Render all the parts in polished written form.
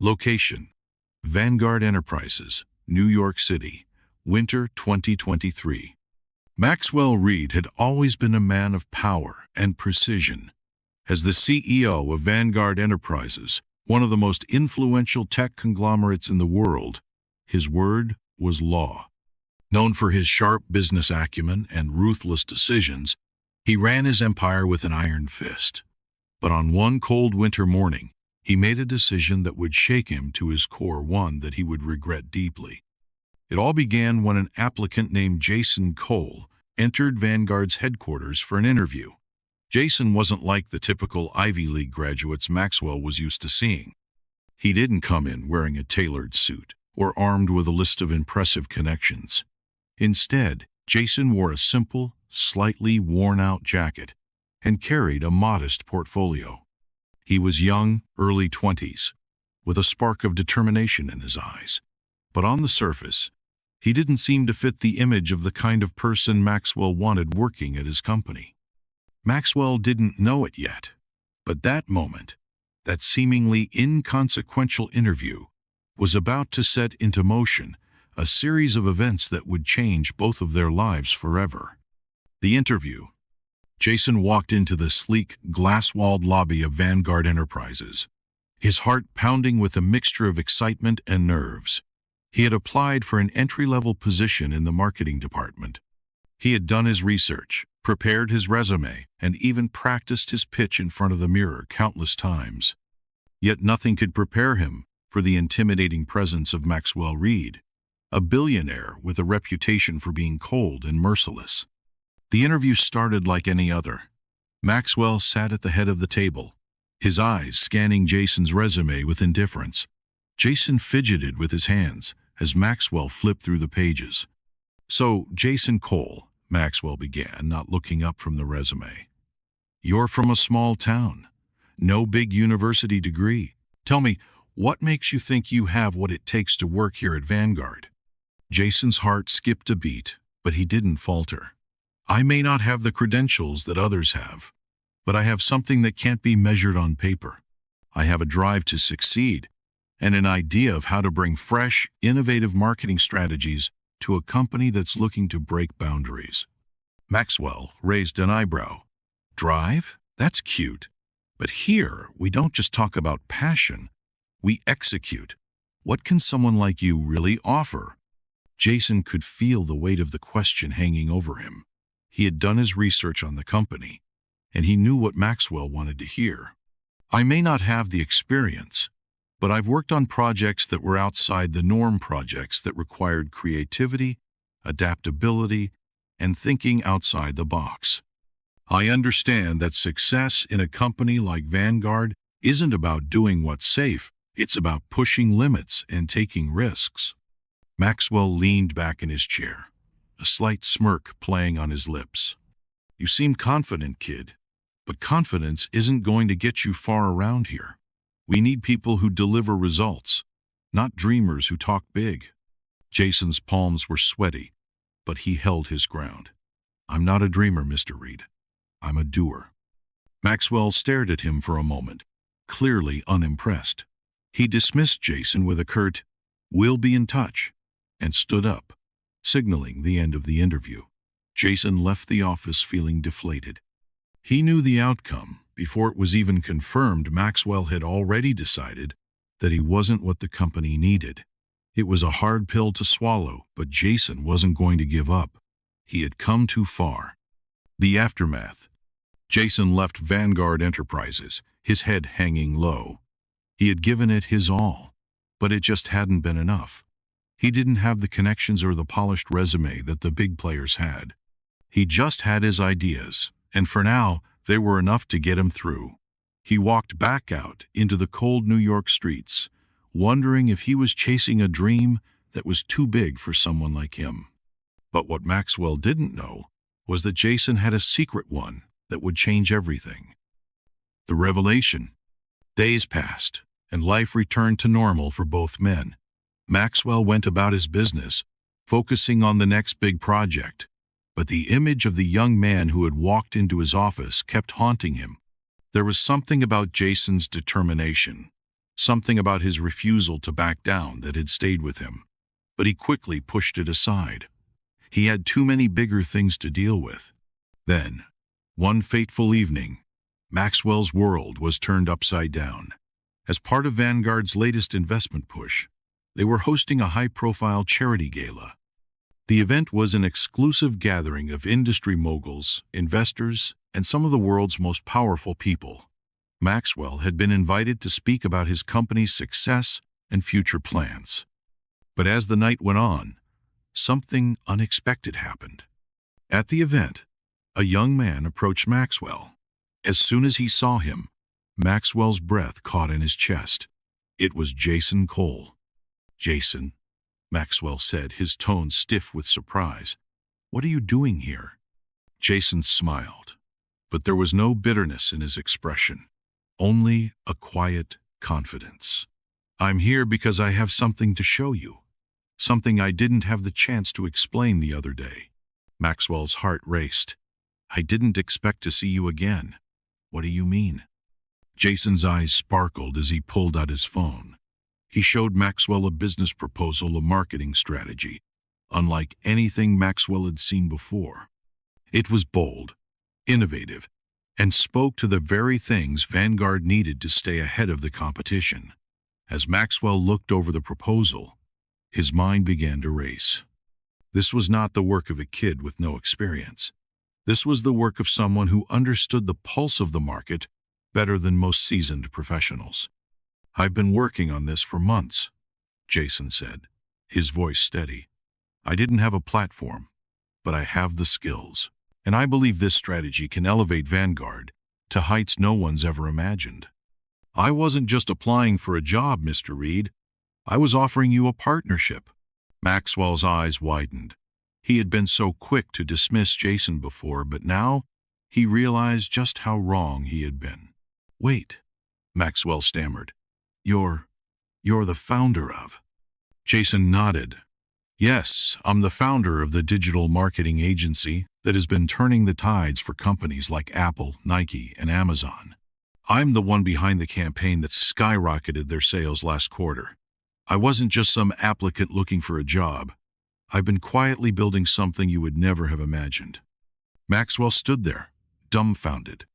Location: Vanguard Enterprises, New York City, winter 2023. Maxwell Reed had always been a man of power and precision. As the CEO of Vanguard Enterprises, one of the most influential tech conglomerates in the world, his word was law. Known for his sharp business acumen and ruthless decisions, he ran his empire with an iron fist. But on one cold winter morning, he made a decision that would shake him to his core, one that he would regret deeply. It all began when an applicant named Jason Cole entered Vanguard's headquarters for an interview. Jason wasn't like the typical Ivy League graduates Maxwell was used to seeing. He didn't come in wearing a tailored suit or armed with a list of impressive connections. Instead, Jason wore a simple, slightly worn-out jacket and carried a modest portfolio. He was young, early 20s, with a spark of determination in his eyes. But on the surface, he didn't seem to fit the image of the kind of person Maxwell wanted working at his company. Maxwell didn't know it yet, but that moment, that seemingly inconsequential interview, was about to set into motion a series of events that would change both of their lives forever. The interview. Jason walked into the sleek, glass-walled lobby of Vanguard Enterprises, his heart pounding with a mixture of excitement and nerves. He had applied for an entry-level position in the marketing department. He had done his research, prepared his resume, and even practiced his pitch in front of the mirror countless times. Yet nothing could prepare him for the intimidating presence of Maxwell Reed, a billionaire with a reputation for being cold and merciless. The interview started like any other. Maxwell sat at the head of the table, his eyes scanning Jason's resume with indifference. Jason fidgeted with his hands as Maxwell flipped through the pages. "So, Jason Cole," Maxwell began, not looking up from the resume. "You're from a small town. No big university degree. Tell me, what makes you think you have what it takes to work here at Vanguard?" Jason's heart skipped a beat, but he didn't falter. "I may not have the credentials that others have, but I have something that can't be measured on paper. I have a drive to succeed and an idea of how to bring fresh, innovative marketing strategies to a company that's looking to break boundaries." Maxwell raised an eyebrow. "Drive? That's cute. But here, we don't just talk about passion, we execute. What can someone like you really offer?" Jason could feel the weight of the question hanging over him. He had done his research on the company, and he knew what Maxwell wanted to hear. "I may not have the experience, but I've worked on projects that were outside the norm, projects that required creativity, adaptability, and thinking outside the box. I understand that success in a company like Vanguard isn't about doing what's safe, it's about pushing limits and taking risks." Maxwell leaned back in his chair, a slight smirk playing on his lips. "You seem confident, kid, but confidence isn't going to get you far around here. We need people who deliver results, not dreamers who talk big." Jason's palms were sweaty, but he held his ground. "I'm not a dreamer, Mr. Reed. I'm a doer." Maxwell stared at him for a moment, clearly unimpressed. He dismissed Jason with a curt, "We'll be in touch," and stood up, signaling the end of the interview. Jason left the office feeling deflated. He knew the outcome. Before it was even confirmed, Maxwell had already decided that he wasn't what the company needed. It was a hard pill to swallow, but Jason wasn't going to give up. He had come too far. The aftermath. Jason left Vanguard Enterprises, his head hanging low. He had given it his all, but it just hadn't been enough. He didn't have the connections or the polished resume that the big players had. He just had his ideas, and for now, they were enough to get him through. He walked back out into the cold New York streets, wondering if he was chasing a dream that was too big for someone like him. But what Maxwell didn't know was that Jason had a secret one that would change everything. The revelation. Days passed, and life returned to normal for both men. Maxwell went about his business, focusing on the next big project, but the image of the young man who had walked into his office kept haunting him. There was something about Jason's determination, something about his refusal to back down that had stayed with him, but he quickly pushed it aside. He had too many bigger things to deal with. Then, one fateful evening, Maxwell's world was turned upside down. As part of Vanguard's latest investment push, they were hosting a high-profile charity gala. The event was an exclusive gathering of industry moguls, investors, and some of the world's most powerful people. Maxwell had been invited to speak about his company's success and future plans. But as the night went on, something unexpected happened. At the event, a young man approached Maxwell. As soon as he saw him, Maxwell's breath caught in his chest. It was Jason Cole. "Jason," Maxwell said, his tone stiff with surprise. "What are you doing here?" Jason smiled, but there was no bitterness in his expression, only a quiet confidence. "I'm here because I have something to show you, something I didn't have the chance to explain the other day." Maxwell's heart raced. "I didn't expect to see you again. What do you mean?" Jason's eyes sparkled as he pulled out his phone. He showed Maxwell a business proposal, a marketing strategy, unlike anything Maxwell had seen before. It was bold, innovative, and spoke to the very things Vanguard needed to stay ahead of the competition. As Maxwell looked over the proposal, his mind began to race. This was not the work of a kid with no experience. This was the work of someone who understood the pulse of the market better than most seasoned professionals. "I've been working on this for months," Jason said, his voice steady. "I didn't have a platform, but I have the skills, and I believe this strategy can elevate Vanguard to heights no one's ever imagined. I wasn't just applying for a job, Mr. Reed. I was offering you a partnership." Maxwell's eyes widened. He had been so quick to dismiss Jason before, but now he realized just how wrong he had been. "Wait," Maxwell stammered. You're the founder of..." Jason nodded. "Yes, I'm the founder of the digital marketing agency that has been turning the tides for companies like Apple, Nike, and Amazon. I'm the one behind the campaign that skyrocketed their sales last quarter. I wasn't just some applicant looking for a job. I've been quietly building something you would never have imagined." Maxwell stood there, dumbfounded.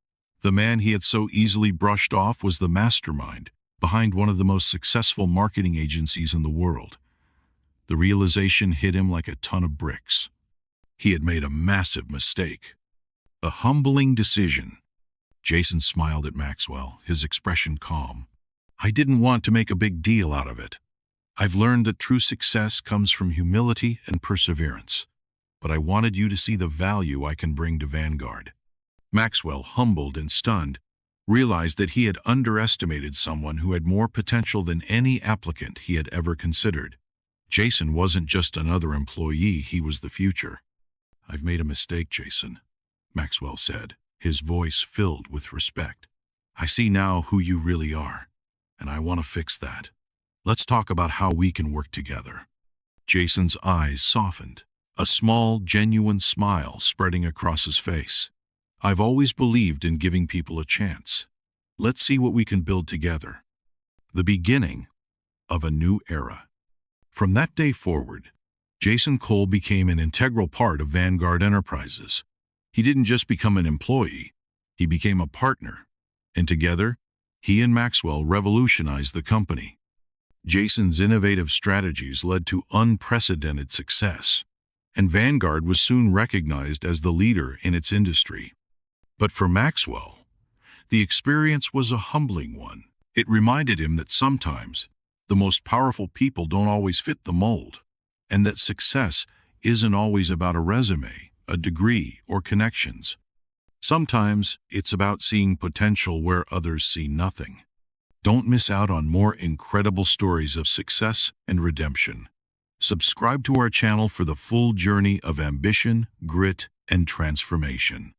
The man he had so easily brushed off was the mastermind behind one of the most successful marketing agencies in the world. The realization hit him like a ton of bricks. He had made a massive mistake. A humbling decision. Jason smiled at Maxwell, his expression calm. "I didn't want to make a big deal out of it. I've learned that true success comes from humility and perseverance. But I wanted you to see the value I can bring to Vanguard." Maxwell, humbled and stunned, realized that he had underestimated someone who had more potential than any applicant he had ever considered. Jason wasn't just another employee, he was the future. "I've made a mistake, Jason," Maxwell said, his voice filled with respect. "I see now who you really are, and I want to fix that. Let's talk about how we can work together." Jason's eyes softened, a small, genuine smile spreading across his face. "I've always believed in giving people a chance. Let's see what we can build together." The beginning of a new era. From that day forward, Jason Cole became an integral part of Vanguard Enterprises. He didn't just become an employee, he became a partner, and together, he and Maxwell revolutionized the company. Jason's innovative strategies led to unprecedented success, and Vanguard was soon recognized as the leader in its industry. But for Maxwell, the experience was a humbling one. It reminded him that sometimes the most powerful people don't always fit the mold, and that success isn't always about a resume, a degree, or connections. Sometimes it's about seeing potential where others see nothing. Don't miss out on more incredible stories of success and redemption. Subscribe to our channel for the full journey of ambition, grit, and transformation.